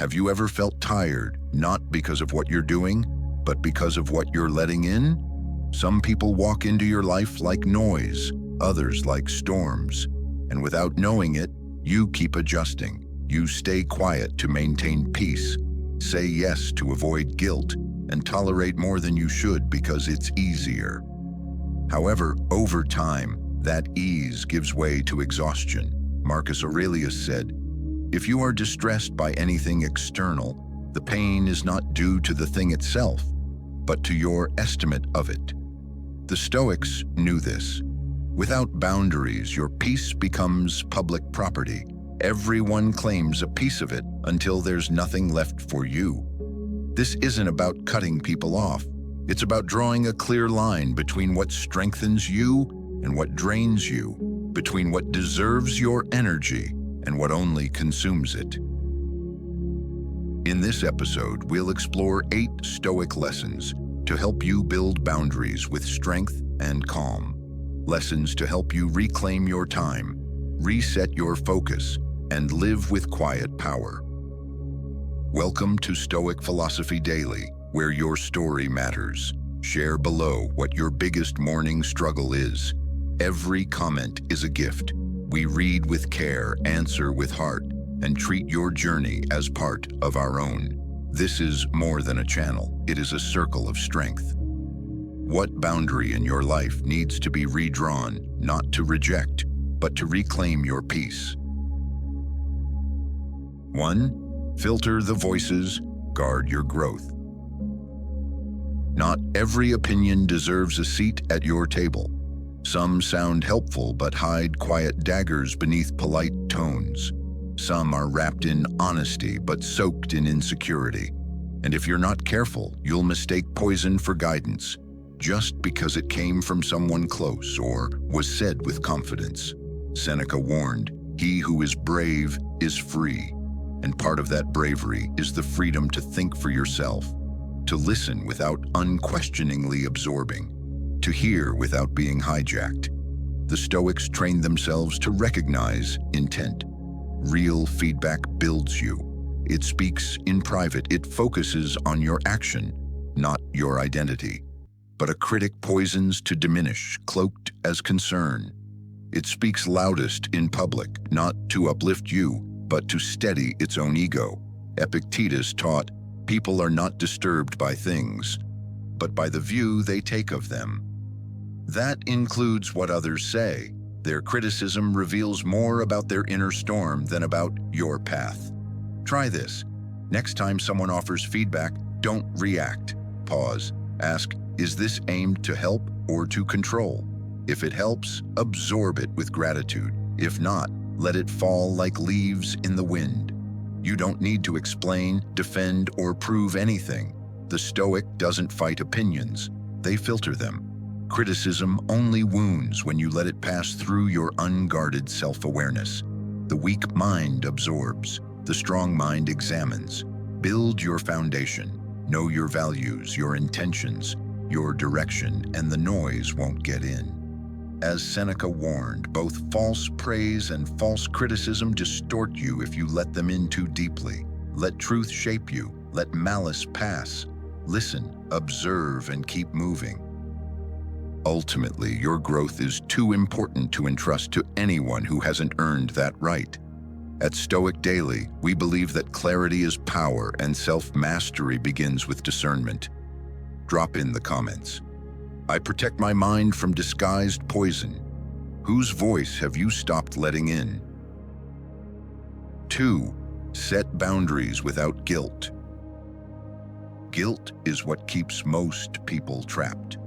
Have you ever felt tired, not because of what you're doing, but because of what you're letting in? Some people walk into your life like noise, others like storms. And without knowing it, you keep adjusting. You stay quiet to maintain peace, say yes to avoid guilt, and tolerate more than you should because it's easier. However, over time, that ease gives way to exhaustion. Marcus Aurelius said, "If you are distressed by anything external, the pain is not due to the thing itself, but to your estimate of it." The Stoics knew this. Without boundaries, your peace becomes public property. Everyone claims a piece of it until there's nothing left for you. This isn't about cutting people off. It's about drawing a clear line between what strengthens you and what drains you, between what deserves your energy and what only consumes it. In this episode, we'll explore 8 Stoic lessons to help you build boundaries with strength and calm. Lessons to help you reclaim your time, reset your focus, and live with quiet power. Welcome to Stoic Philosophy Daily, where your story matters. Share below what your biggest morning struggle is. Every comment is a gift. We read with care, answer with heart, and treat your journey as part of our own. This is more than a channel. It is a circle of strength. What boundary in your life needs to be redrawn, not to reject, but to reclaim your peace? 1. Filter the voices, guard your growth. Not every opinion deserves a seat at your table. Some sound helpful but hide quiet daggers beneath polite tones. Some are wrapped in honesty but soaked in insecurity. And if you're not careful, you'll mistake poison for guidance, just because it came from someone close or was said with confidence. Seneca warned, "He who is brave is free." And part of that bravery is the freedom to think for yourself, to listen without unquestioningly absorbing, to hear without being hijacked. The Stoics trained themselves to recognize intent. Real feedback builds you. It speaks in private. It focuses on your action, not your identity. But a critic poisons to diminish, cloaked as concern. It speaks loudest in public, not to uplift you, but to steady its own ego. Epictetus taught, "People are not disturbed by things, but by the view they take of them." That includes what others say. Their criticism reveals more about their inner storm than about your path. Try this. Next time someone offers feedback, don't react. Pause. Ask, is this aimed to help or to control? If it helps, absorb it with gratitude. If not, let it fall like leaves in the wind. You don't need to explain, defend, or prove anything. The Stoic doesn't fight opinions. They filter them. Criticism only wounds when you let it pass through your unguarded self-awareness. The weak mind absorbs. The strong mind examines. Build your foundation. Know your values, your intentions, your direction, and the noise won't get in. As Seneca warned, both false praise and false criticism distort you if you let them in too deeply. Let truth shape you. Let malice pass. Listen, observe, and keep moving. Ultimately, your growth is too important to entrust to anyone who hasn't earned that right. At Stoic Daily, we believe that clarity is power and self-mastery begins with discernment. Drop in the comments. I protect my mind from disguised poison. Whose voice have you stopped letting in? 2. Set boundaries without guilt. Guilt is what keeps most people trapped.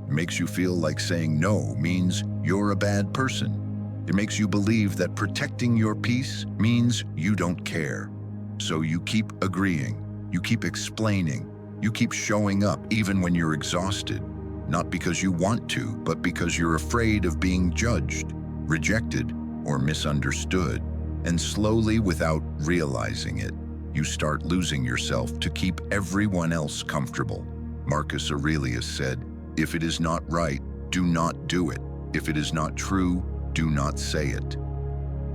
It makes you feel like saying no means you're a bad person. It makes you believe that protecting your peace means you don't care. So you keep agreeing, you keep explaining, you keep showing up even when you're exhausted. Not because you want to, but because you're afraid of being judged, rejected, or misunderstood. And slowly, without realizing it, you start losing yourself to keep everyone else comfortable. Marcus Aurelius said, "If it is not right, do not do it. If it is not true, do not say it."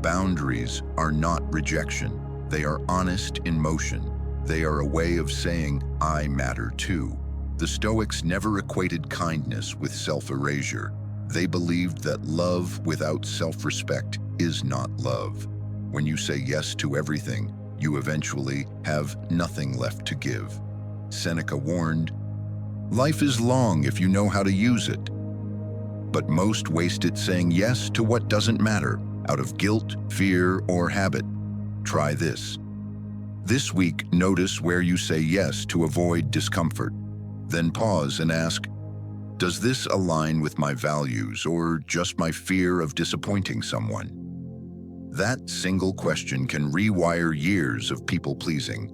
Boundaries are not rejection. They are honest in motion. They are a way of saying, I matter too. The Stoics never equated kindness with self-erasure. They believed that love without self-respect is not love. When you say yes to everything, you eventually have nothing left to give. Seneca warned, life is long if you know how to use it. But most waste it saying yes to what doesn't matter, out of guilt, fear, or habit. Try this. This week, notice where you say yes to avoid discomfort. Then pause and ask, does this align with my values or just my fear of disappointing someone? That single question can rewire years of people-pleasing.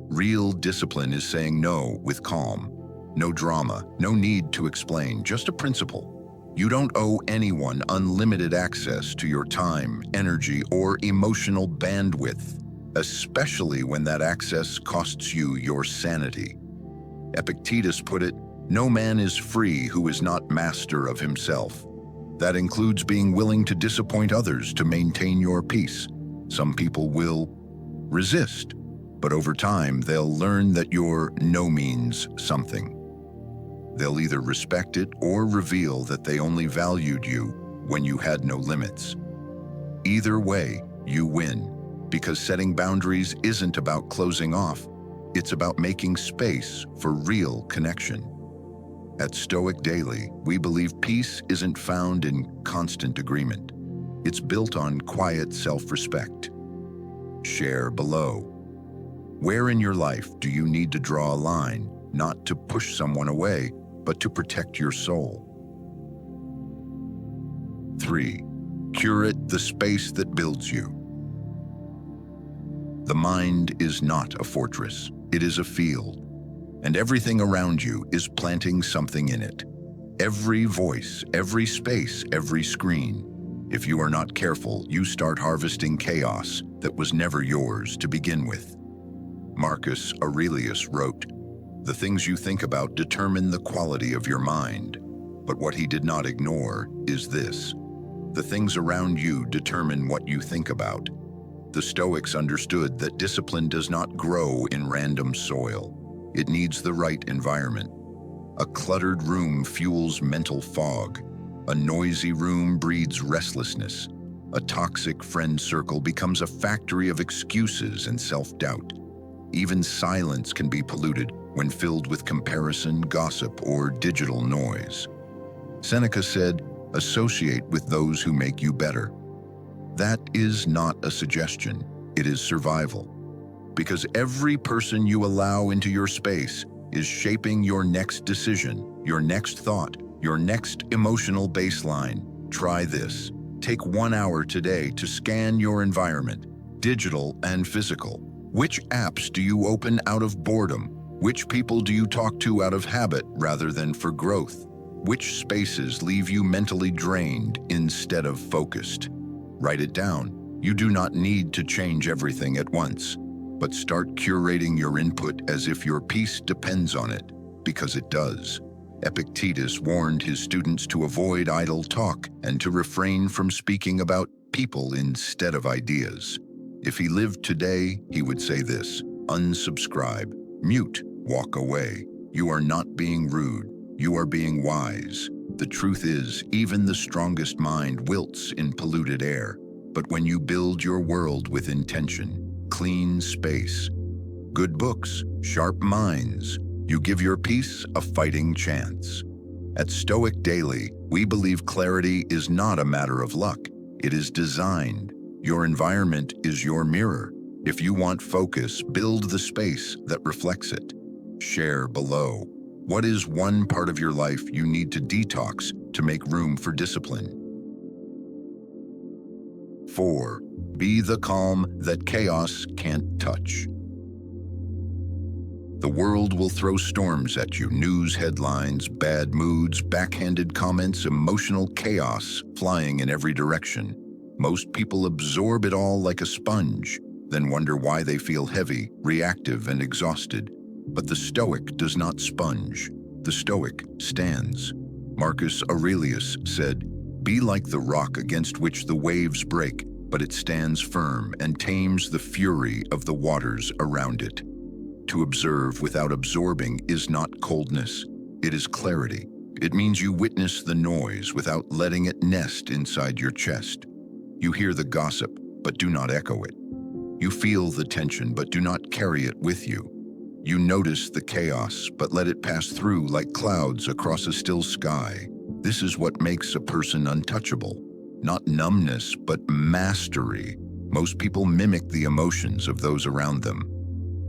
Real discipline is saying no with calm. No drama, no need to explain, just a principle. You don't owe anyone unlimited access to your time, energy, or emotional bandwidth, especially when that access costs you your sanity. Epictetus put it, no man is free who is not master of himself. That includes being willing to disappoint others to maintain your peace. Some people will resist, but over time they'll learn that your no means something. They'll either respect it or reveal that they only valued you when you had no limits. Either way, you win, because setting boundaries isn't about closing off. It's about making space for real connection. At Stoic Daily, we believe peace isn't found in constant agreement. It's built on quiet self-respect. Share below. Where in your life do you need to draw a line, not to push someone away, but to protect your soul? 3. Curate the space that builds you. The mind is not a fortress. It is a field. And everything around you is planting something in it. Every voice, every space, every screen. If you are not careful, you start harvesting chaos that was never yours to begin with. Marcus Aurelius wrote, the things you think about determine the quality of your mind. But what he did not ignore is this. The things around you determine what you think about. The Stoics understood that discipline does not grow in random soil. It needs the right environment. A cluttered room fuels mental fog. A noisy room breeds restlessness. A toxic friend circle becomes a factory of excuses and self-doubt. Even silence can be polluted when filled with comparison, gossip, or digital noise. Seneca said, associate with those who make you better. That is not a suggestion, it is survival. Because every person you allow into your space is shaping your next decision, your next thought, your next emotional baseline. Try this. Take 1 hour today to scan your environment, digital and physical. Which apps do you open out of boredom? Which people do you talk to out of habit rather than for growth? Which spaces leave you mentally drained instead of focused? Write it down. You do not need to change everything at once, but start curating your input as if your peace depends on it, because it does. Epictetus warned his students to avoid idle talk and to refrain from speaking about people instead of ideas. If he lived today, he would say this: unsubscribe, mute, walk away. You are not being rude, you are being wise. The truth is, even the strongest mind wilts in polluted air. But when you build your world with intention, clean space, good books, sharp minds, you give your peace a fighting chance. At Stoic Daily, we believe clarity is not a matter of luck. It is designed. Your environment is your mirror. If you want focus, build the space that reflects it. Share below. What is one part of your life you need to detox to make room for discipline? 4. Be the calm that chaos can't touch. The world will throw storms at you, news headlines, bad moods, backhanded comments, emotional chaos flying in every direction. Most people absorb it all like a sponge, then wonder why they feel heavy, reactive, and exhausted. But the Stoic does not sponge. The Stoic stands. Marcus Aurelius said, "Be like the rock against which the waves break. but it stands firm and tames the fury of the waters around it. To observe without absorbing is not coldness, it is clarity. It means you witness the noise without letting it nest inside your chest. You hear the gossip, but do not echo it. You feel the tension, but do not carry it with you. You notice the chaos, but let it pass through like clouds across a still sky. This is what makes a person untouchable. Not numbness, but mastery. Most people mimic the emotions of those around them.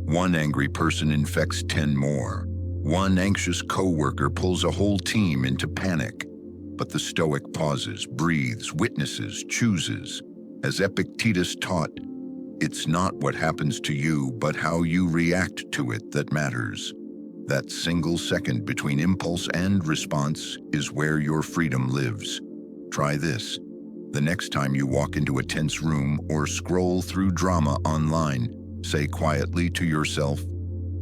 One angry person infects 10 more. One anxious coworker pulls a whole team into panic. But the Stoic pauses, breathes, witnesses, chooses. As Epictetus taught, it's not what happens to you, but how you react to it that matters. That single second between impulse and response is where your freedom lives. Try this. The next time you walk into a tense room or scroll through drama online, say quietly to yourself,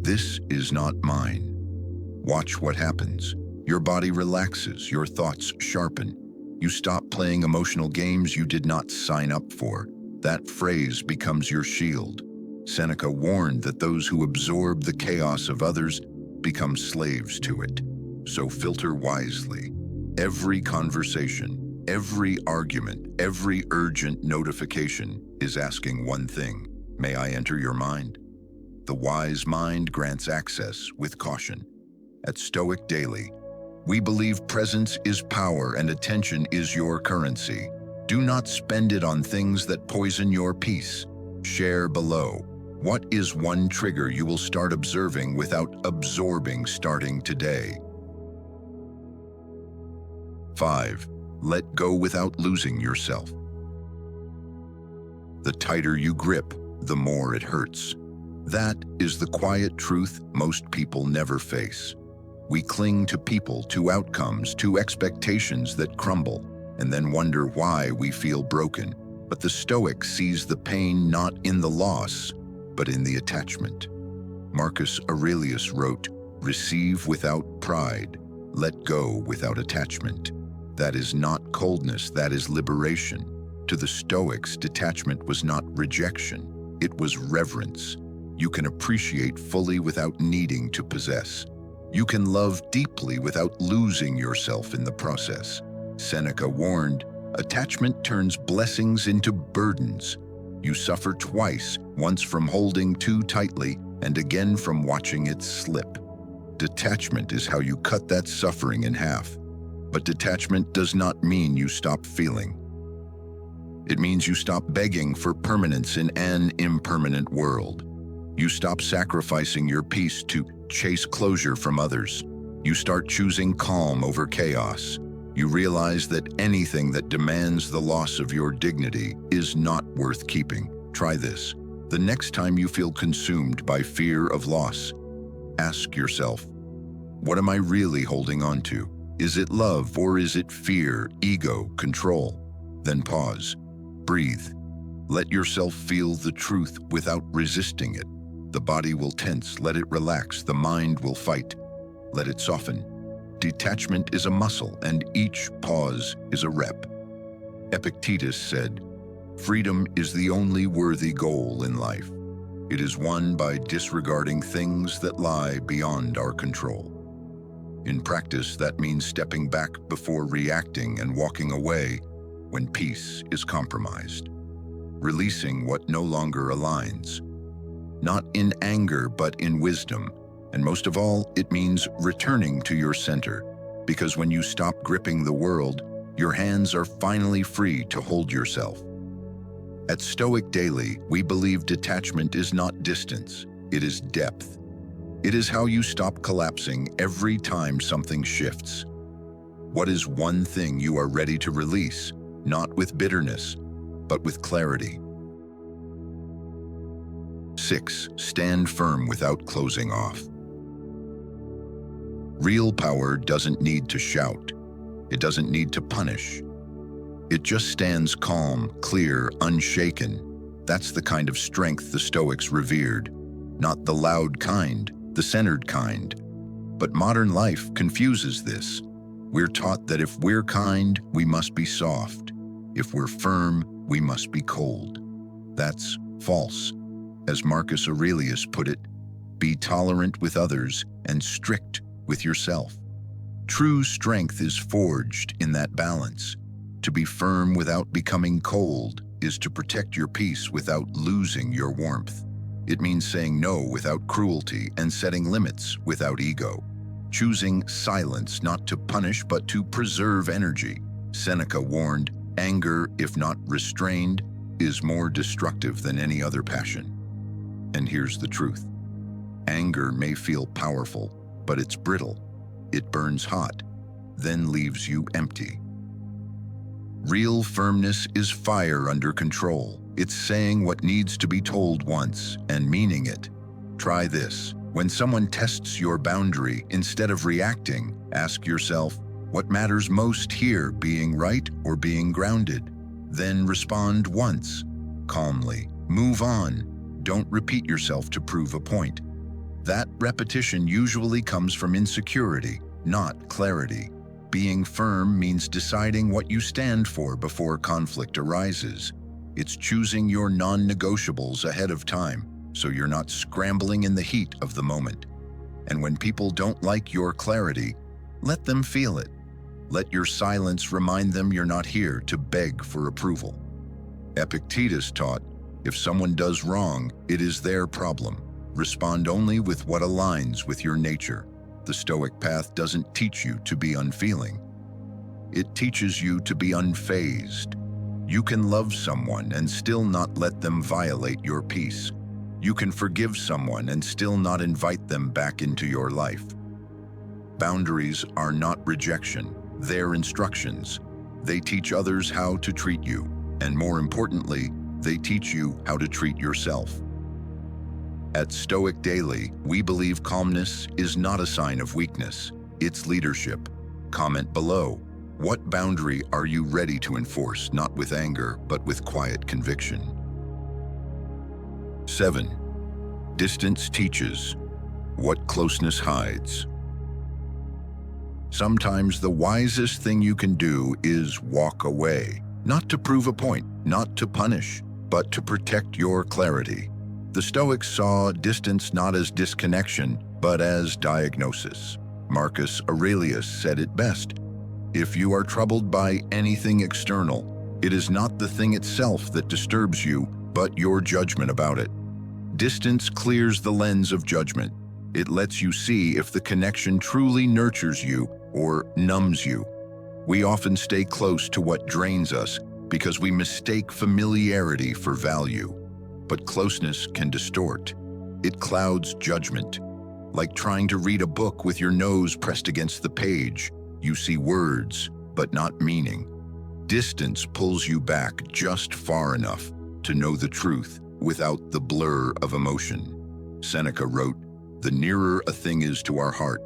"This is not mine." Watch what happens. Your body relaxes, your thoughts sharpen. You stop playing emotional games you did not sign up for. That phrase becomes your shield. Seneca warned that those who absorb the chaos of others become slaves to it. So filter wisely. Every conversation, every argument, every urgent notification is asking one thing: may I enter your mind? The wise mind grants access with caution. At Stoic Daily, we believe presence is power and attention is your currency. Do not spend it on things that poison your peace. Share below. What is one trigger you will start observing without absorbing starting today? 5. Let go without losing yourself. The tighter you grip, the more it hurts. That is the quiet truth most people never face. We cling to people, to outcomes, to expectations that crumble, and then wonder why we feel broken. But the Stoic sees the pain not in the loss, but in the attachment. Marcus Aurelius wrote, "Receive without pride, let go without attachment." That is not coldness, that is liberation. To the Stoics, detachment was not rejection, it was reverence. You can appreciate fully without needing to possess. You can love deeply without losing yourself in the process. Seneca warned, attachment turns blessings into burdens. You suffer twice, once from holding too tightly and again from watching it slip. Detachment is how you cut that suffering in half. But detachment does not mean you stop feeling. It means you stop begging for permanence in an impermanent world. You stop sacrificing your peace to chase closure from others. You start choosing calm over chaos. You realize that anything that demands the loss of your dignity is not worth keeping. Try this. The next time you feel consumed by fear of loss, ask yourself, what am I really holding on to? Is it love or is it fear, ego, control? Then pause. Breathe. Let yourself feel the truth without resisting it. The body will tense, let it relax. The mind will fight, let it soften. Detachment is a muscle, and each pause is a rep. Epictetus said, "Freedom is the only worthy goal in life. It is won by disregarding things that lie beyond our control." In practice, that means stepping back before reacting and walking away when peace is compromised. Releasing what no longer aligns. Not in anger, but in wisdom. And most of all, it means returning to your center. Because when you stop gripping the world, your hands are finally free to hold yourself. At Stoic Daily, we believe detachment is not distance, it is depth. It is how you stop collapsing every time something shifts. What is one thing you are ready to release, not with bitterness, but with clarity? 6. Stand firm without closing off. Real power doesn't need to shout. It doesn't need to punish. It just stands calm, clear, unshaken. That's the kind of strength the Stoics revered. Not the loud kind, the centered kind. But modern life confuses this. We're taught that if we're kind, we must be soft. If we're firm, we must be cold. That's false. As Marcus Aurelius put it, be tolerant with others and strict with yourself. True strength is forged in that balance. To be firm without becoming cold is to protect your peace without losing your warmth. It means saying no without cruelty and setting limits without ego. Choosing silence not to punish but to preserve energy. Seneca warned, anger, if not restrained, is more destructive than any other passion. And here's the truth. Anger may feel powerful, but it's brittle. It burns hot, then leaves you empty. Real firmness is fire under control. It's saying what needs to be told once and meaning it. Try this. When someone tests your boundary, instead of reacting, ask yourself, what matters most here, being right or being grounded? Then respond once, calmly. Move on. Don't repeat yourself to prove a point. That repetition usually comes from insecurity, not clarity. Being firm means deciding what you stand for before conflict arises. It's choosing your non-negotiables ahead of time, so you're not scrambling in the heat of the moment. And when people don't like your clarity, let them feel it. Let your silence remind them you're not here to beg for approval. Epictetus taught, if someone does wrong, it is their problem. Respond only with what aligns with your nature. The Stoic path doesn't teach you to be unfeeling. It teaches you to be unfazed. You can love someone and still not let them violate your peace. You can forgive someone and still not invite them back into your life. Boundaries are not rejection, they're instructions. They teach others how to treat you, and more importantly, they teach you how to treat yourself. At Stoic Daily, we believe calmness is not a sign of weakness, it's leadership. Comment below. What boundary are you ready to enforce, not with anger, but with quiet conviction? 7. Distance teaches what closeness hides. Sometimes the wisest thing you can do is walk away, not to prove a point, not to punish, but to protect your clarity. The Stoics saw distance not as disconnection, but as diagnosis. Marcus Aurelius said it best. If you are troubled by anything external, it is not the thing itself that disturbs you, but your judgment about it. Distance clears the lens of judgment. It lets you see if the connection truly nurtures you or numbs you. We often stay close to what drains us because we mistake familiarity for value. But closeness can distort. It clouds judgment. Like trying to read a book with your nose pressed against the page. You see words, but not meaning. Distance pulls you back just far enough to know the truth without the blur of emotion. Seneca wrote, "The nearer a thing is to our heart,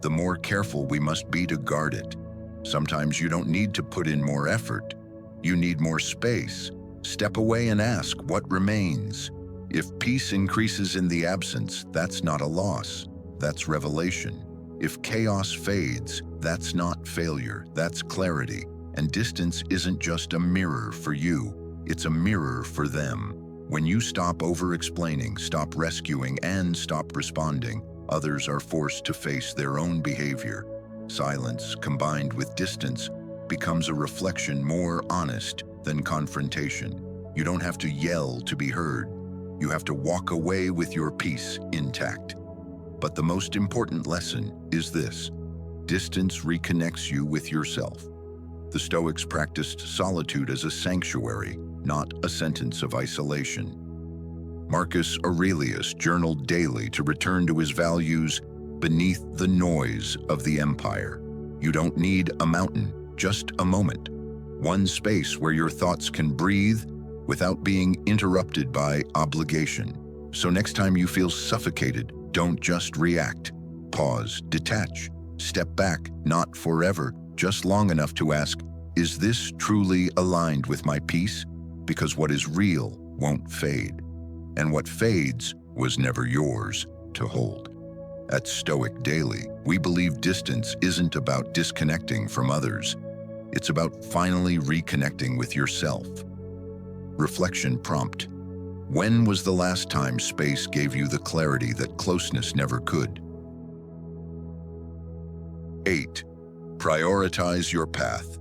the more careful we must be to guard it." Sometimes you don't need to put in more effort. You need more space. Step away and ask what remains. If peace increases in the absence, that's not a loss, that's revelation. If chaos fades, that's not failure, that's clarity. And distance isn't just a mirror for you, it's a mirror for them. When you stop over-explaining, stop rescuing, and stop responding, others are forced to face their own behavior. Silence, combined with distance, becomes a reflection more honest than confrontation. You don't have to yell to be heard. You have to walk away with your peace intact. But the most important lesson is this: distance reconnects you with yourself. The Stoics practiced solitude as a sanctuary, not a sentence of isolation. Marcus Aurelius journaled daily to return to his values beneath the noise of the empire. You don't need a mountain, just a moment. One space where your thoughts can breathe without being interrupted by obligation. So next time you feel suffocated, don't just react. Pause, detach, step back, not forever, just long enough to ask, is this truly aligned with my peace? Because what is real won't fade, and what fades was never yours to hold. At Stoic Daily, we believe distance isn't about disconnecting from others. It's about finally reconnecting with yourself. Reflection prompt. When was the last time space gave you the clarity that closeness never could? 8. Prioritize your path.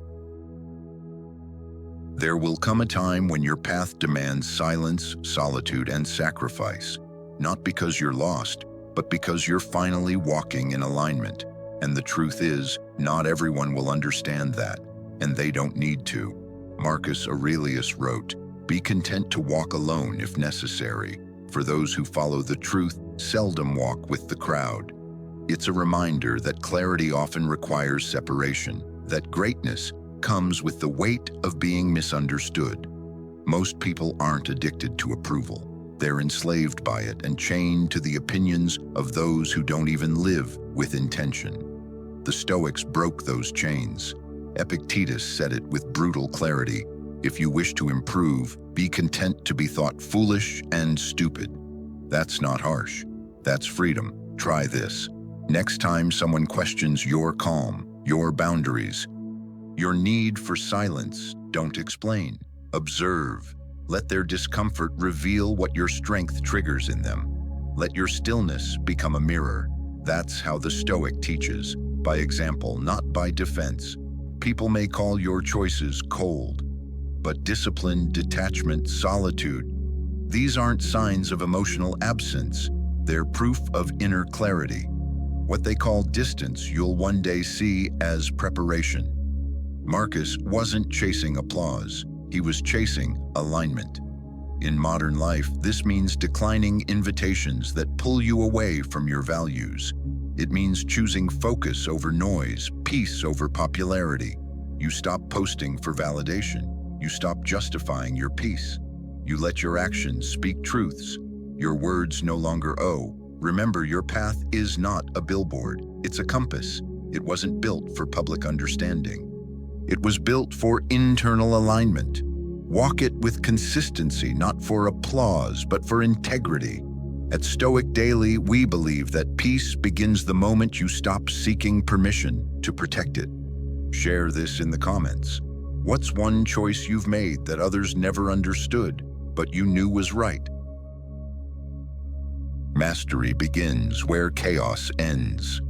There will come a time when your path demands silence, solitude, and sacrifice, not because you're lost, but because you're finally walking in alignment. And the truth is, not everyone will understand that, and they don't need to. Marcus Aurelius wrote, "Be content to walk alone if necessary, for those who follow the truth seldom walk with the crowd." It's a reminder that clarity often requires separation, that greatness comes with the weight of being misunderstood. Most people aren't addicted to approval. They're enslaved by it and chained to the opinions of those who don't even live with intention. The Stoics broke those chains. Epictetus said it with brutal clarity: "If you wish to improve, be content to be thought foolish and stupid." That's not harsh. That's freedom. Try this. Next time someone questions your calm, your boundaries, your need for silence, don't explain. Observe. Let their discomfort reveal what your strength triggers in them. Let your stillness become a mirror. That's how the Stoic teaches, by example, not by defense. People may call your choices cold, but discipline, detachment, solitude, these aren't signs of emotional absence. They're proof of inner clarity. What they call distance, you'll one day see as preparation. Marcus wasn't chasing applause. He was chasing alignment. In modern life, this means declining invitations that pull you away from your values. It means choosing focus over noise, peace over popularity. You stop posting for validation. You stop justifying your peace. You let your actions speak truths. Your words no longer owe. Remember, your path is not a billboard. It's a compass. It wasn't built for public understanding. It was built for internal alignment. Walk it with consistency, not for applause, but for integrity. At Stoic Daily, we believe that peace begins the moment you stop seeking permission to protect it. Share this in the comments. What's one choice you've made that others never understood, but you knew was right? Mastery begins where chaos ends.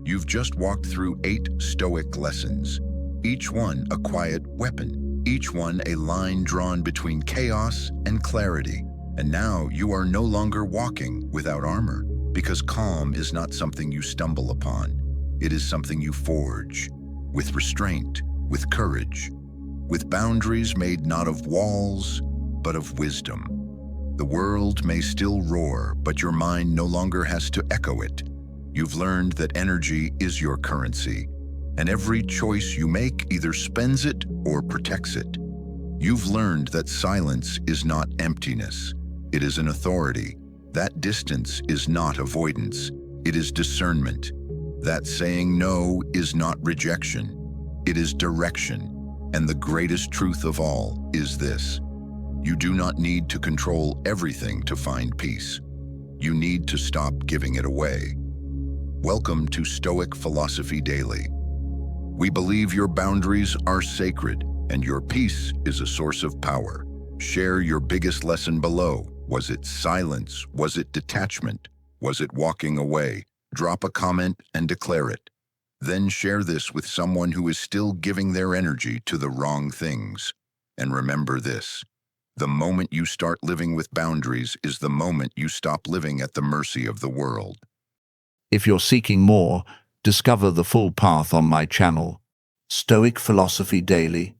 You've just walked through 8 Stoic lessons, each one a quiet weapon, each one a line drawn between chaos and clarity. And now you are no longer walking without armor, because calm is not something you stumble upon. It is something you forge, with restraint, with courage, with boundaries made not of walls, but of wisdom. The world may still roar, but your mind no longer has to echo it. You've learned that energy is your currency, and every choice you make either spends it or protects it. You've learned that silence is not emptiness. It is an authority. That distance is not avoidance. It is discernment. That saying no is not rejection. It is direction. And the greatest truth of all is this: you do not need to control everything to find peace. You need to stop giving it away. Welcome to Stoic Philosophy Daily. We believe your boundaries are sacred and your peace is a source of power. Share your biggest lesson below. Was it silence? Was it detachment? Was it walking away? Drop a comment and declare it. Then share this with someone who is still giving their energy to the wrong things. And remember this: the moment you start living with boundaries is the moment you stop living at the mercy of the world. If you're seeking more, discover the full path on my channel, Stoic Philosophy Daily.